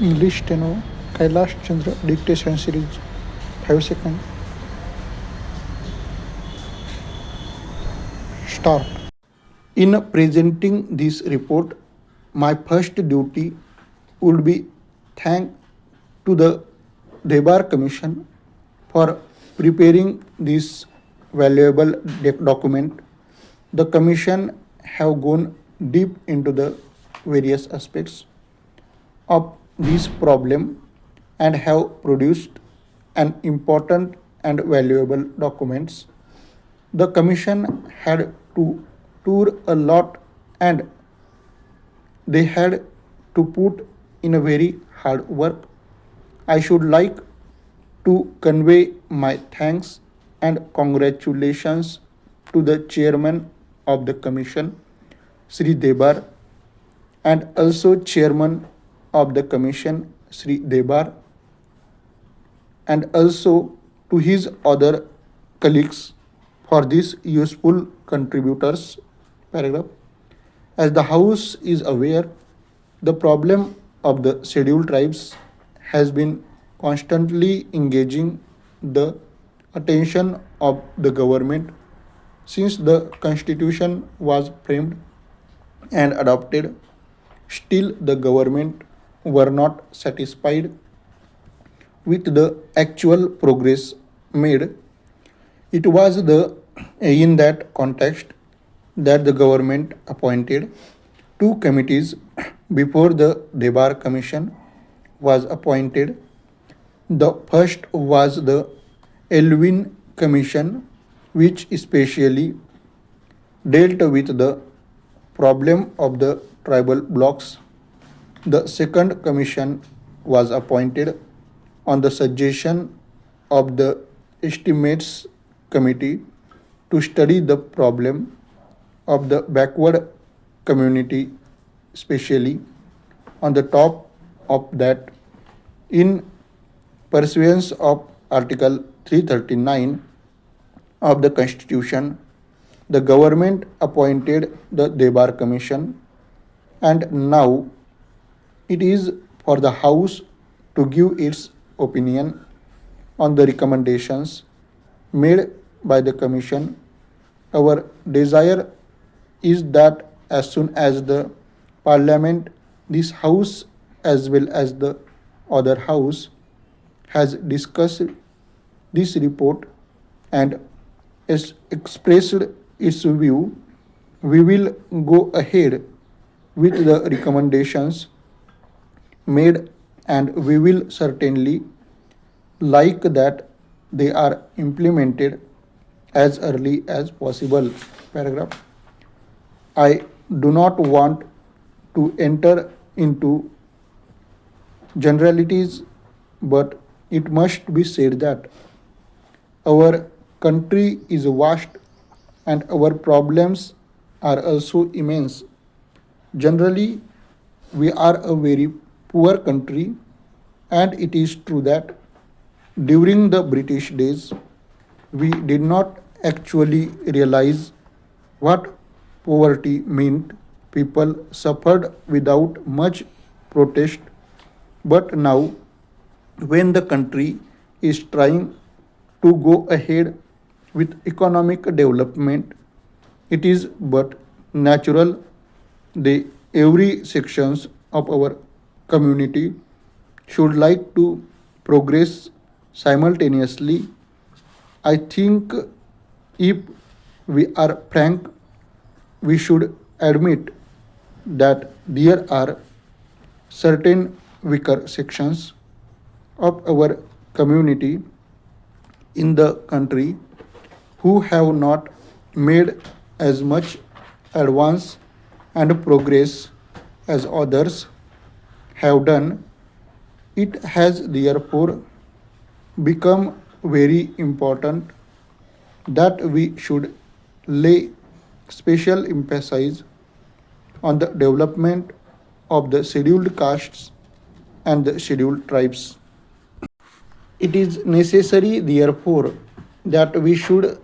English Steno, Kailash Chandra Dictation Series, 5 seconds. Start. In presenting this report, my first duty would be thank to the Debar Commission for preparing this valuable document. The Commission have gone deep into the various aspects of this problem and have produced an important and valuable documents. The Commission had to tour a lot and they had to put in a very hard work. I should like to convey my thanks and congratulations to the chairman of the commission, Sri Debar, and also chairman of the commission, Sri Debar, and also to his other colleagues for these useful contributors. Paragraph. As the House is aware, the problem of the scheduled tribes has been constantly engaging the attention of the government since the constitution was framed and adopted. Still, the government were not satisfied with the actual progress made. It was in that context that the government appointed two committees before the Debar Commission was appointed. The first was the Elwin Commission, which especially dealt with the problem of the tribal blocks. The second commission was appointed on the suggestion of the Estimates Committee to study the problem of the backward community, especially on the top of that. In pursuance of Article 339 of the Constitution, the government appointed the Debar Commission, and now it is for the House to give its opinion on the recommendations made by the Commission. Our desire is that as soon as the Parliament, this House as well as the other House, has discussed this report and has expressed its view, we will go ahead with the recommendations made, and we will certainly like that they are implemented as early as possible. Paragraph. I do not want to enter into generalities, but it must be said that our country is vast and our problems are also immense. Generally, we are a very poor country, and it is true that during the British days, we did not actually realize what poverty meant. People suffered without much protest. But now, when the country is trying to go ahead with economic development, it is but natural the every sections of our community should like to progress simultaneously. I think if we are frank, we should admit that there are certain weaker sections of our community in the country who have not made as much advance and progress as others have done. It has therefore become very important that we should lay special emphasis on the development of the scheduled castes and the scheduled tribes. It is necessary, therefore, that we should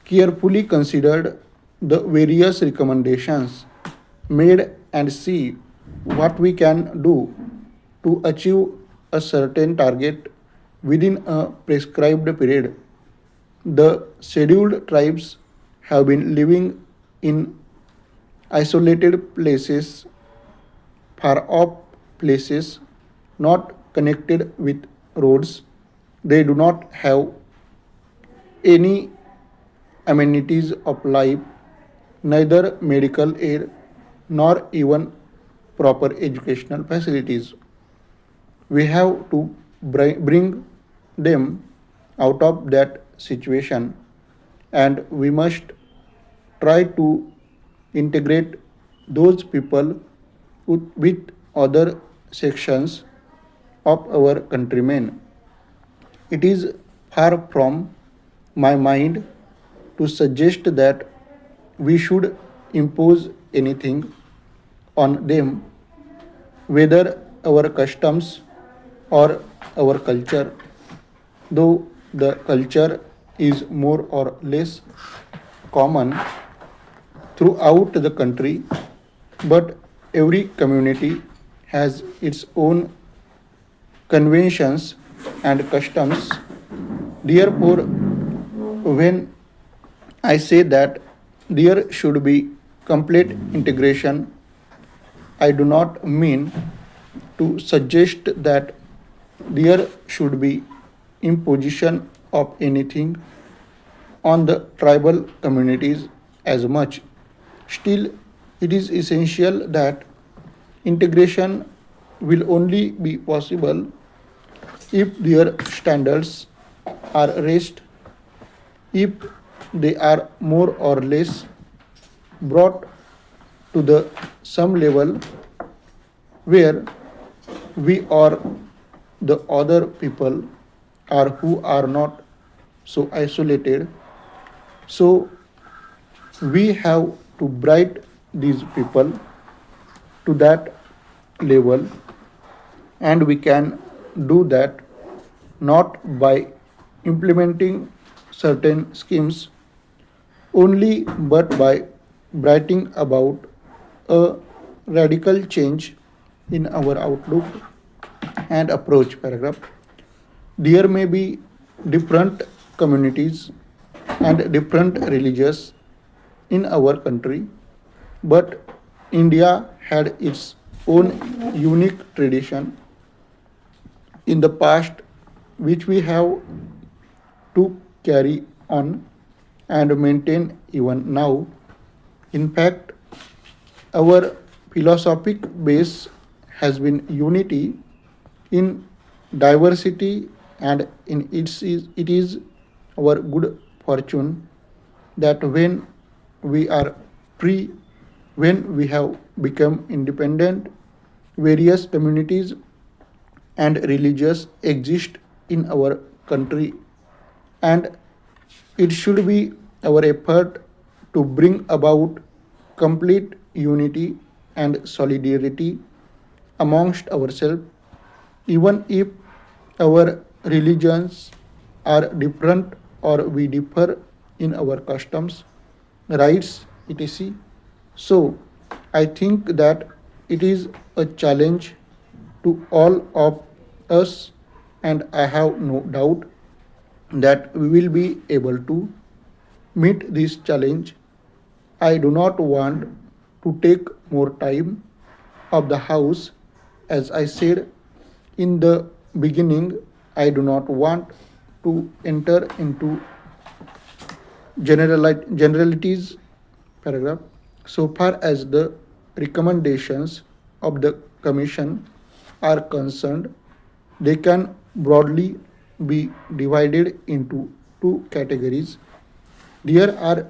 carefully consider the various recommendations made and see what we can do to achieve a certain target within a prescribed period. The scheduled tribes have been living in isolated places, far off places, not connected with roads. They do not have any amenities of life, neither medical aid nor even proper educational facilities. We have to bring them out of that situation, and we must try to integrate those people with other sections of our countrymen. It is far from my mind to suggest that we should impose anything on them, whether our customs or our culture, though the culture is more or less common throughout the country, but every community has its own conventions and customs. Therefore, when I say that there should be complete integration, I do not mean to suggest that there should be imposition of anything on the tribal communities as much. Still, it is essential that integration will only be possible if their standards are raised, if they are more or less brought to the some level where we or the other people are who are not so isolated. So we have to bright these people to that level, and we can do that not by implementing certain schemes only, but by writing about a radical change in our outlook and approach. Paragraph. There may be different communities and different religions in our country, but India had its own unique tradition in the past, which we have to carry on and maintain even now. In fact, our philosophic base has been unity in diversity, and it is our good fortune that when we are free, when we have become independent, various communities and religions exist in our country, and it should be our effort to bring about complete unity and solidarity amongst ourselves, even if our religions are different or we differ in our customs, rights, etc. So, I think that it is a challenge to all of us, and I have no doubt that we will be able to meet this challenge. I do not want to take more time of the house. As I said in the beginning, I do not want to enter into generalities. Paragraph. So far as the recommendations of the Commission are concerned, they can broadly be divided into two categories. There are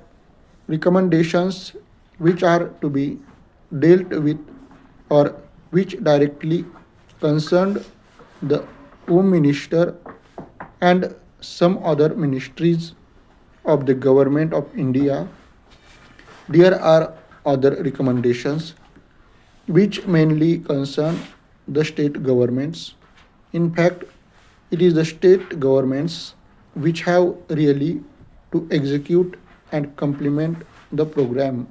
recommendations which are to be dealt with or which directly concerned the Home Minister and some other ministries of the Government of India. There are other recommendations which mainly concern the state governments. In fact, it is the state governments which have really to execute and complement the program.